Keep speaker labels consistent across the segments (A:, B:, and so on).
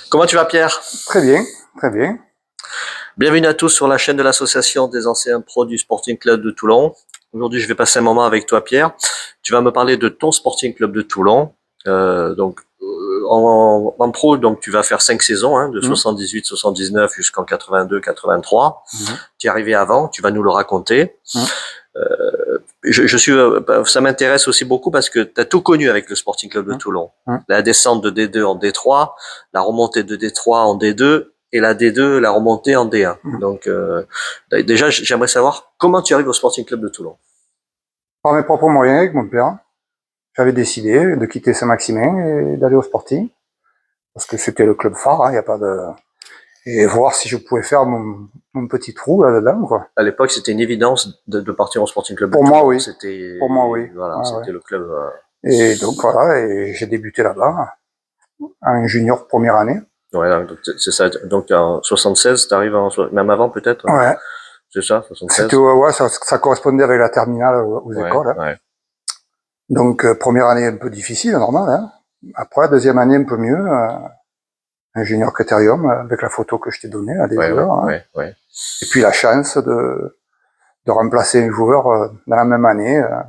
A: Comment tu vas, Pierre?
B: Très bien, très bien.
A: Bienvenue à tous sur la chaîne de l'association des anciens pros du Sporting Club de Toulon. Aujourd'hui, je vais passer un moment avec toi, Pierre. Tu vas me parler de ton Sporting Club de Toulon. En pro, donc tu vas faire 5 saisons, hein, de 78, 79 jusqu'en 82, 83. Tu es arrivé avant, tu vas nous le raconter. Ça m'intéresse aussi beaucoup parce que tu as tout connu avec le Sporting Club de Toulon. La descente de D2 en D3, la remontée de D3 en D2 et la D2, la remontée en D1. Donc déjà, j'aimerais savoir comment tu arrives au Sporting Club de Toulon.
B: Par mes propres moyens, avec mon père, j'avais décidé de quitter Saint-Maximin et d'aller au Sporting. Parce que c'était le club phare, hein, y a pas de... Et voir si je pouvais faire mon petit trou là-dedans, quoi.
A: À l'époque, c'était une évidence de partir au Sporting Club de
B: Pour
A: Toulon.
B: moi, oui.
A: C'était,
B: pour moi, oui.
A: Voilà, c'était le club.
B: Et donc voilà, et j'ai débuté là-bas, en junior première année.
A: Ouais, donc c'est ça. Donc en 76, t'arrives même avant peut-être.
B: Ouais.
A: C'est ça, 76.
B: C'était, ouais, ça correspondait avec la terminale aux écoles. Hein.
A: Ouais.
B: Donc première année un peu difficile, normal. Hein. Après, deuxième année un peu mieux. Un junior critérium avec la photo que je t'ai donnée à des joueurs. Hein. Et puis la chance de remplacer un joueur dans la même année à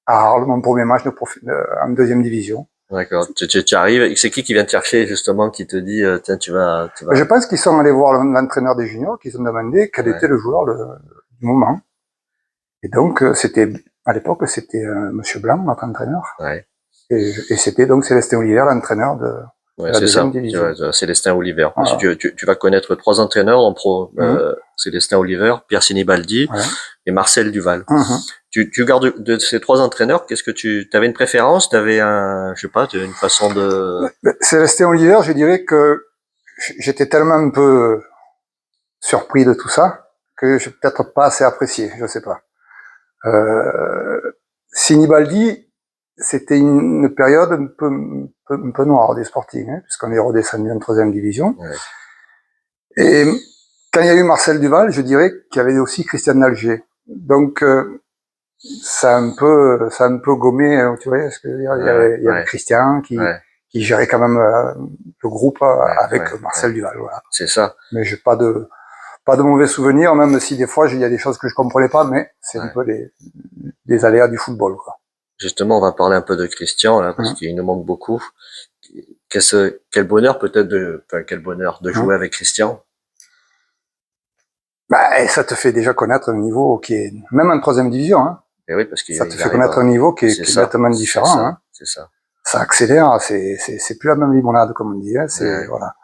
B: Arles, mon premier match en deuxième division.
A: D'accord. Tu arrives. C'est qui vient te chercher justement, qui te dit tiens tu vas.
B: Je pense qu'ils sont allés voir l'entraîneur des juniors, qu'ils ont demandé quel était le joueur du moment. Et donc c'était à l'époque c'était Monsieur Blanc, notre entraîneur.
A: Ouais.
B: Et c'était donc Célestin Olivier, l'entraîneur de la deuxième division.
A: Célestin Olivier.
B: Voilà.
A: Tu vas connaître 3 entraîneurs en pro. Célestin Olivier, Pierre Sinibaldi et Marcel Duval. Tu gardes de ces 3 entraîneurs, qu'est-ce que tu avais une préférence, t'avais une façon de...
B: Célestin Olivier, je dirais que j'étais tellement un peu surpris de tout ça que je peut-être pas assez apprécié, je sais pas. Sinibaldi, c'était une période un peu noire du Sporting, hein, puisqu'on est redescendu en 3e division. Ouais. Et quand il y a eu Marcel Duval, je dirais qu'il y avait aussi Christian Nalger. Donc ça a un peu gommé, tu vois, ce que je veux dire. Il y avait Christian qui gérait quand même le groupe avec Marcel Duval. Voilà.
A: C'est ça.
B: Mais j'ai pas de mauvais souvenirs, même si des fois il y a des choses que je comprenais pas, mais c'est un peu des aléas du football, quoi.
A: Justement, on va parler un peu de Christian là, parce qu'il nous manque beaucoup. Quel bonheur peut-être de jouer avec Christian.
B: Bah, ça te fait déjà connaître un niveau qui est même en 3e division. Hein.
A: Et oui, parce que
B: ça te fait connaître un niveau qui est nettement différent. Hein.
A: C'est ça.
B: Ça accélère. C'est plus la même limonade comme on dit. Hein. C'est voilà.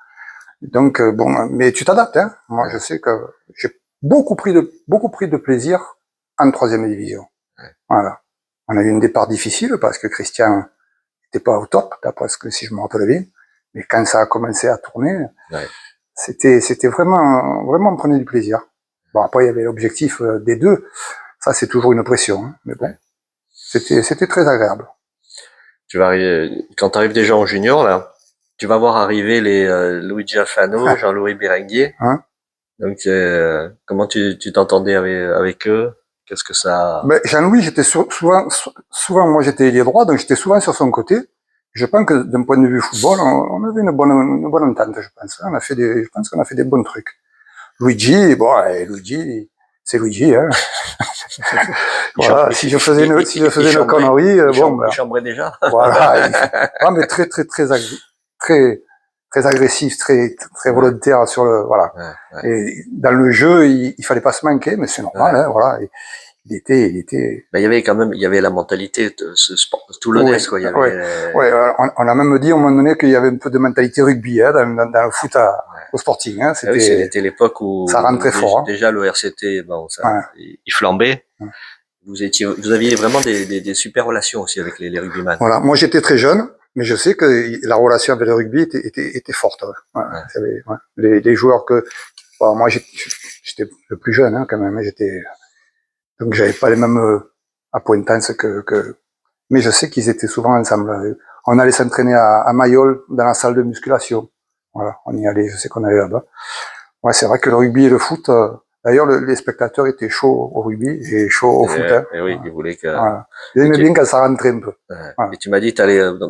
B: Donc bon, mais tu t'adaptes. Hein. Moi, je sais que j'ai beaucoup pris de plaisir en 3e division. Voilà. On a eu un départ difficile parce que Christian n'était pas au top, d'après ce que si je me rappelle bien. Mais quand ça a commencé à tourner, c'était vraiment, on prenait du plaisir. Bon, après, il y avait l'objectif des 2. Ça, c'est toujours une pression. Hein. Mais bon, c'était très agréable.
A: Tu vas arriver, quand tu arrives déjà en junior, là, tu vas voir arriver les Luigi Alfano, Jean-Louis Berenguer. Donc, comment tu t'entendais avec eux? Qu'est-ce que ça...
B: Ben, Jean-Louis, j'étais souvent, moi j'étais ailier droit, donc j'étais souvent sur son côté. Je pense que d'un point de vue football, on avait une bonne entente, je pense. Je pense qu'on a fait des bons trucs. Luigi, Luigi, c'est Luigi, hein. Voilà, si je faisais une connerie,
A: il chambrait déjà.
B: Voilà. Mais très agressif, très volontaire sur le, voilà. Et dans le jeu, il fallait pas se manquer, mais c'est normal, hein, voilà. Il était.
A: Ben, il y avait la mentalité de ce sport toulonnaise, quoi.
B: On a même dit à un moment donné qu'il y avait un peu de mentalité rugby, hein, dans le foot au Sporting, hein.
A: C'était l'époque où
B: ça rentrait fort.
A: Déjà, le RCT, bon, il flambait. Vous aviez vraiment des super relations aussi avec les rugbyman.
B: Voilà. Moi, j'étais très jeune, mais je sais que la relation avec le rugby était forte. Les joueurs moi, j'étais le plus jeune, hein, quand même. Donc j'avais pas les mêmes acquaintances mais je sais qu'ils étaient souvent ensemble. On allait s'entraîner à Mayol, dans la salle de musculation. Voilà, on y allait, je sais qu'on allait là-bas. Ouais, c'est vrai que le rugby et le foot, D'ailleurs, les spectateurs étaient chauds au rugby et chauds au foot. Hein.
A: Et oui, ils voulaient que...
B: Voilà. Ils aimaient bien quand ça rentrait un peu.
A: Voilà. Et tu m'as dit,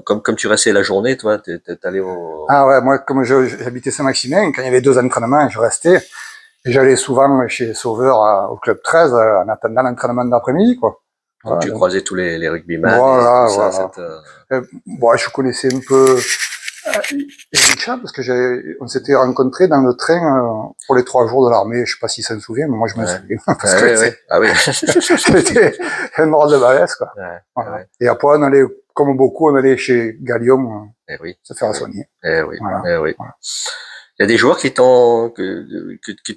A: comme tu restais la journée, toi, t'es allé au...
B: Ah ouais, moi, comme j'habitais Saint-Maximin, quand il y avait 2 entraînements, je restais. Et j'allais souvent chez Sauveur au Club 13 en attendant l'entraînement d'après-midi, quoi.
A: Donc tu croisais tous les rugbyman
B: voilà,
A: et tout ça.
B: Voilà. Bon, je connaissais un peu Richard parce que on s'était rencontrés dans le train pour les 3 jours de l'armée. Je sais pas s'il s'en souvient, mais moi je me souviens. Parce que
A: ah oui.
B: c'était un mort de balèze, quoi. Voilà. Et après, on allait, comme beaucoup, on allait chez Gallium se faire soigner.
A: Voilà. Voilà. Il y a des joueurs qui t'ont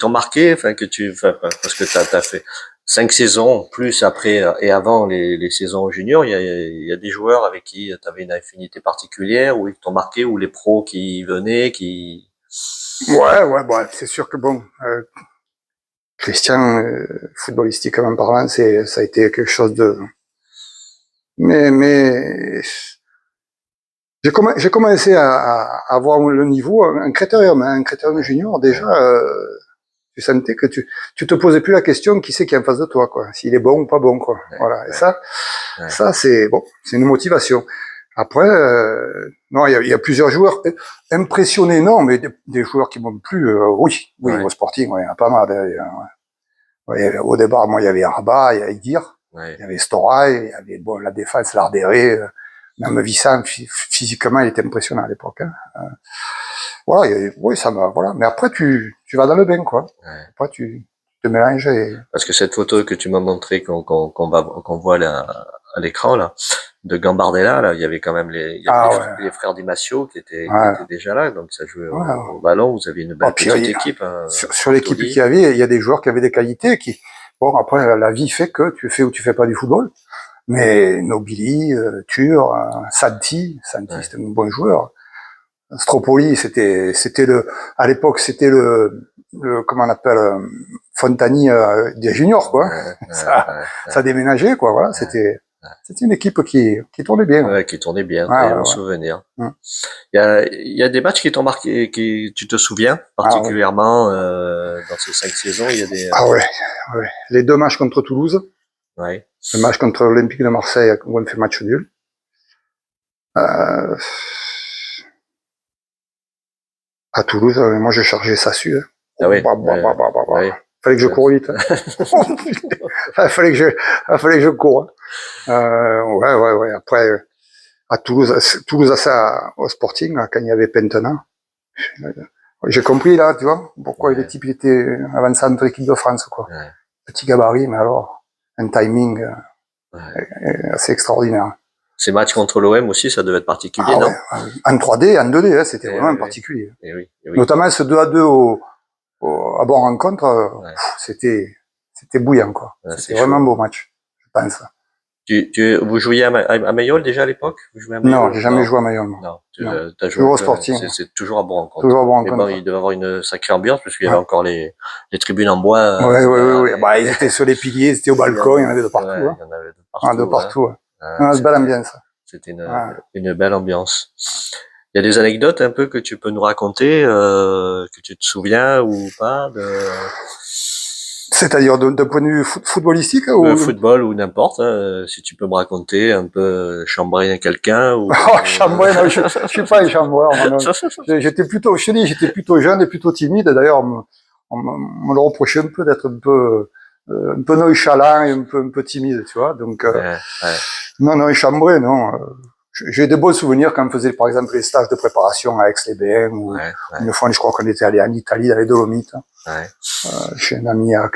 A: marqué, enfin parce que t'as fait 5 saisons plus après et avant les saisons juniors. Il y a des joueurs avec qui tu avais une affinité particulière ou qui t'ont marqué, ou les pros qui venaient, qui...
B: Ouais, bon, c'est sûr que bon, Christian, footballistiquement parlant, ça a été quelque chose de... Mais j'ai commencé à avoir le niveau, un critérium junior, déjà, tu sentais que tu te posais plus la question qui c'est qui est en face de toi, quoi. S'il est bon ou pas bon, quoi. Voilà. Et ça, c'est, bon, c'est une motivation. Après, non, il y a plusieurs joueurs impressionnés, non, mais des joueurs qui m'ont plu, oui, au Sporting, il y en a pas mal. Au départ, moi, il y avait Arba, il y avait Idir, il y avait Storail, il y avait, bon, la défense, Lardéré, même Vissant, physiquement, il était impressionnant à l'époque. Hein. Voilà, oui, ça m'a, voilà. Mais après, tu vas dans le bain, quoi. Après, tu te mélanges et...
A: Parce que cette photo que tu m'as montrée, qu'on voit là, à l'écran, là, de Gambardella, là, il y avait quand même les frères Di Massio qui étaient déjà là, donc ça jouait au ballon. Vous aviez une belle petite équipe. Hein,
B: sur l'équipe qu'il y avait, il y a des joueurs qui avaient des qualités qui, bon, après, la vie fait que tu fais ou tu fais pas du football. Mais Nobili, Tur, Santi, c'était un bon joueur. Stropoli, à l'époque, c'était comment on appelle, Fontani des juniors, quoi. Ça déménageait, quoi, voilà. C'était une équipe qui tournait bien.
A: Ouais, qui tournait bien, bon souvenir. Il y a des matchs qui t'ont marqué, tu te souviens, particulièrement, dans ces 5 saisons, il y a des...
B: ouais. Les 2 matchs contre Toulouse. Le match contre l'Olympique de Marseille, où on fait match nul. À Toulouse, moi j'ai chargé Sassu. Fallait que je cours vite. Fallait que je cours. Ouais. Après, à Toulouse, au Sporting, quand il y avait Pentena, j'ai compris là, tu vois, pourquoi les types étaient avancés entre l'équipe de France, quoi. Petit gabarit, mais alors, un timing assez extraordinaire.
A: Ces matchs contre l'OM aussi, ça devait être particulier, non?
B: En 3D, en 2D, c'était vraiment particulier. Notamment ce 2-2 à bon rencontre, c'était bouillant, quoi. C'était vraiment un beau match, je pense.
A: Vous jouiez à Mayol déjà à l'époque?
B: Non, j'ai jamais joué à Mayol.
A: Non, t'as joué
B: toujours au Sporting.
A: C'est toujours à bon rencontre.
B: Toujours à bon rencontre.
A: Mais bon, il devait avoir une sacrée ambiance, parce qu'il y avait encore les tribunes en bois.
B: Oui. Bah, ils étaient sur les piliers, ils étaient au balcon, il y en avait de partout. Il y en avait de partout. Une belle ambiance.
A: C'était une belle ambiance. Il y a des anecdotes un peu que tu peux nous raconter, que tu te souviens ou pas
B: C'est-à-dire d'un point de vue footballistique
A: ou football ou n'importe, si tu peux me raconter un peu, chambrer quelqu'un ou...
B: chambrer, non, je suis pas un chambreur. J'étais plutôt jeune et plutôt timide. D'ailleurs, on me le reprochait un peu d'être un peu nonchalant et un peu timide, tu vois. Donc, non, chambré, non. J'ai des beaux souvenirs quand on faisait, par exemple, les stages de préparation à Aix-les-Bains, ou une fois, je crois qu'on était allé en Italie, dans les Dolomites, chez un ami à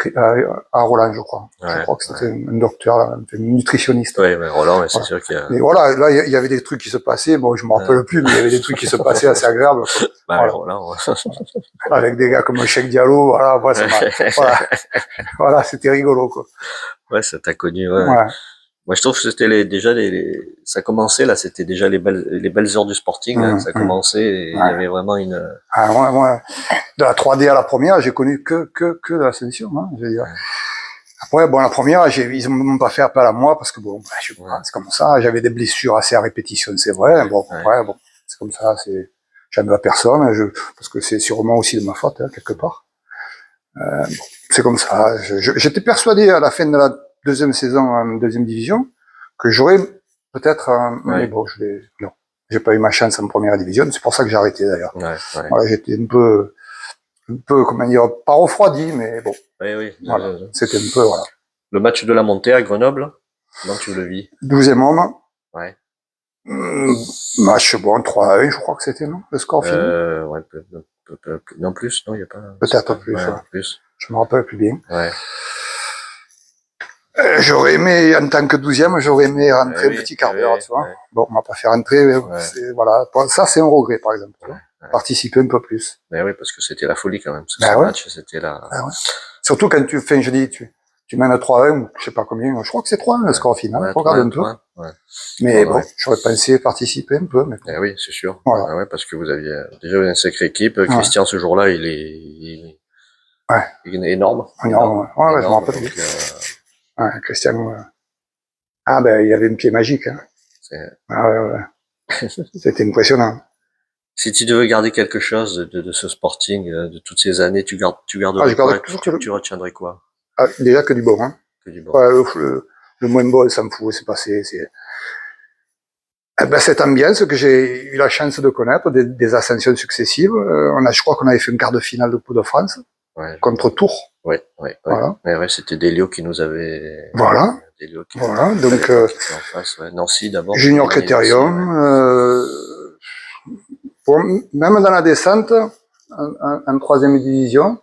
B: Roland, je crois. Je crois que c'était un docteur, un nutritionniste.
A: Oui, Roland, c'est sûr qu'il y a...
B: Et voilà, là, il y avait des trucs qui se passaient, bon, je me rappelle plus, mais il y avait des trucs qui se passaient assez agréables.
A: Roland,
B: avec des gars comme Cheikh Diallo, voilà, c'était rigolo, quoi.
A: Ouais, ça t'a connu, Moi, je trouve que c'était ça commençait là, c'était déjà les belles heures du Sporting, là, ça commençait, et il y avait vraiment une...
B: De la 3D à la première, j'ai connu que de la sélection, hein, je veux dire. Après, bon, la première, ils m'ont pas fait appel à moi, parce que bon, je sais pas, c'est comme ça, j'avais des blessures assez à répétition, c'est vrai, bon, c'est comme ça, j'en veux à personne, parce que c'est sûrement aussi de ma faute, hein, quelque part. C'est comme ça. J'étais persuadé à la fin de la deuxième saison en deuxième division que j'aurais peut-être mais bon, non, j'ai pas eu ma chance en première division. C'est pour ça que j'ai arrêté d'ailleurs. Voilà, j'étais un peu, comment dire, pas refroidi, mais bon.
A: Oui.
B: Voilà, c'était un peu, voilà.
A: Le match de la montée à Grenoble, comment tu le vis?
B: 12e homme.
A: Ouais.
B: Match bon, 3-1, je crois que c'était, non? Le score final?
A: Ouais, non plus, non, il y a pas.
B: Peut-être plus,
A: plus.
B: Je me rappelle plus bien.
A: Ouais.
B: J'aurais aimé, en tant que 12e, j'aurais aimé rentrer un petit quart d'heure, tu vois. Bon, on m'a pas fait rentrer, mais voilà. Ça, c'est un regret, par exemple. Participer un peu plus.
A: Mais oui, parce que c'était la folie quand même. Ce match, c'était la...
B: Surtout quand tu fais, je dis, tu mènes 3-1, je sais pas combien, je crois que c'est 3-1 le score final. Regarde un peu. Mais bon, j'aurais pensé participer un peu, mais bon.
A: Oui, c'est sûr.
B: Voilà.
A: Ouais, parce que vous aviez déjà une sacrée équipe. Christian, ce jour-là, il est énorme.
B: Énorme. Ouais, je m'en rappelle. Christian, ah ben, il avait un pied magique, hein. Ouais. C'était impressionnant.
A: Si tu devais garder quelque chose de ce Sporting, de toutes ces années, tu garderais quoi? Tu retiendrais quoi?
B: Déjà que du bon, hein.
A: Que du bon.
B: Ouais, le moins bon, ça me fout, c'est passé, cette ambiance que j'ai eu la chance de connaître, des ascensions successives. Je crois qu'on avait fait une quart de finale de Coupe de France. Contre Tours.
A: Voilà. C'était Delio qui nous avait...
B: Voilà. Voilà, donc,
A: en face, Nancy d'abord.
B: Junior Critérium, bon, même dans la descente, en troisième division,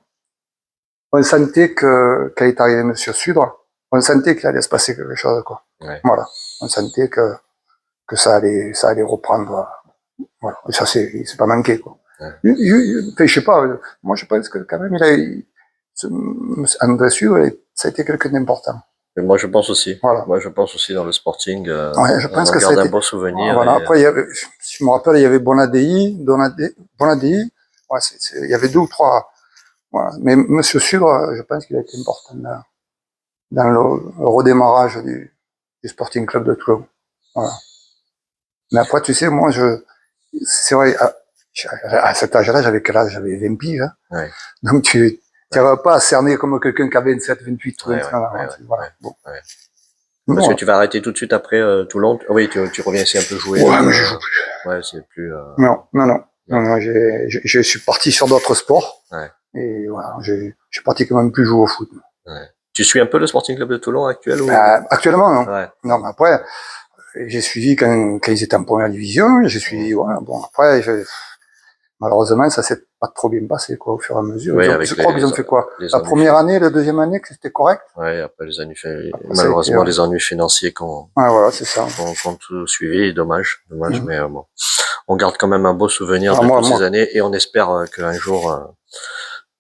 B: on sentait quand est arrivé Monsieur Sudre, on sentait qu'il allait se passer quelque chose, quoi. Voilà. On sentait que ça allait reprendre. Voilà. Et ça, c'est pas manqué, quoi. Je sais pas, moi, je pense que quand même, André Sudre, ça a été quelqu'un d'important.
A: Mais moi, je pense aussi.
B: Voilà.
A: Moi, je pense aussi dans le Sporting.
B: Je pense que ça a été
A: un beau souvenir.
B: Voilà. Après, je me rappelle, il y avait Bonadei. Ouais, il y avait 2 ou 3. Voilà. Mais Monsieur Sudre, je pense qu'il a été important dans le redémarrage du Sporting Club de Toulon. Voilà. Mais après, tu sais, moi, c'est vrai, à cet âge-là, j'avais quel âge? J'avais 20 piges, hein. Donc tu n'arrives pas à cerner comme quelqu'un qui avait 27, 28, 29 ans. Voilà. Bon.
A: Parce que tu vas arrêter tout de suite après Toulon. Oui, tu reviens ici un peu jouer.
B: Ouais, mais je joue plus.
A: Ouais, c'est plus.
B: Non, je suis parti sur d'autres sports. Et voilà, j'ai pratiquement plus joué au foot.
A: Tu suis un peu le Sporting Club de Toulon actuel ou...
B: Actuellement, non. Non, mais après, j'ai suivi quand ils étaient en première division. J'ai suivi, voilà. Bon, après, malheureusement, ça s'est pas trop bien passé, quoi, au fur et à mesure. Je crois qu'ils ont fait quoi? La première année, la deuxième année, que c'était correct?
A: Ouais, après les ennuis, malheureusement, les ennuis financiers
B: voilà, c'est ça.
A: Qu'on tout suivi, dommage, mais bon. On garde quand même un beau souvenir de toutes ces années et on espère qu'un jour,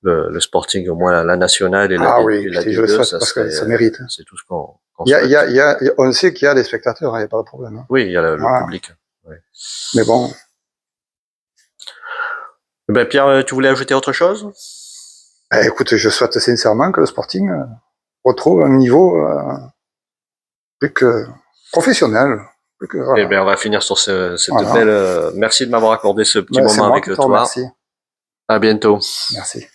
A: le Sporting, au moins la nationale et la D2,
B: parce que ça mérite.
A: C'est tout ce qu'on
B: souhaite. On sait qu'il y a des spectateurs, il n'y a pas de problème. Hein.
A: Oui, il y a le public. Ouais.
B: Mais bon.
A: Ben, Pierre, tu voulais ajouter autre chose?
B: Écoute, je souhaite sincèrement que le Sporting retrouve un niveau plus que professionnel.
A: Voilà. Eh bien, on va finir sur cette belle... merci de m'avoir accordé ce petit moment avec toi.
B: Merci.
A: À bientôt.
B: Merci.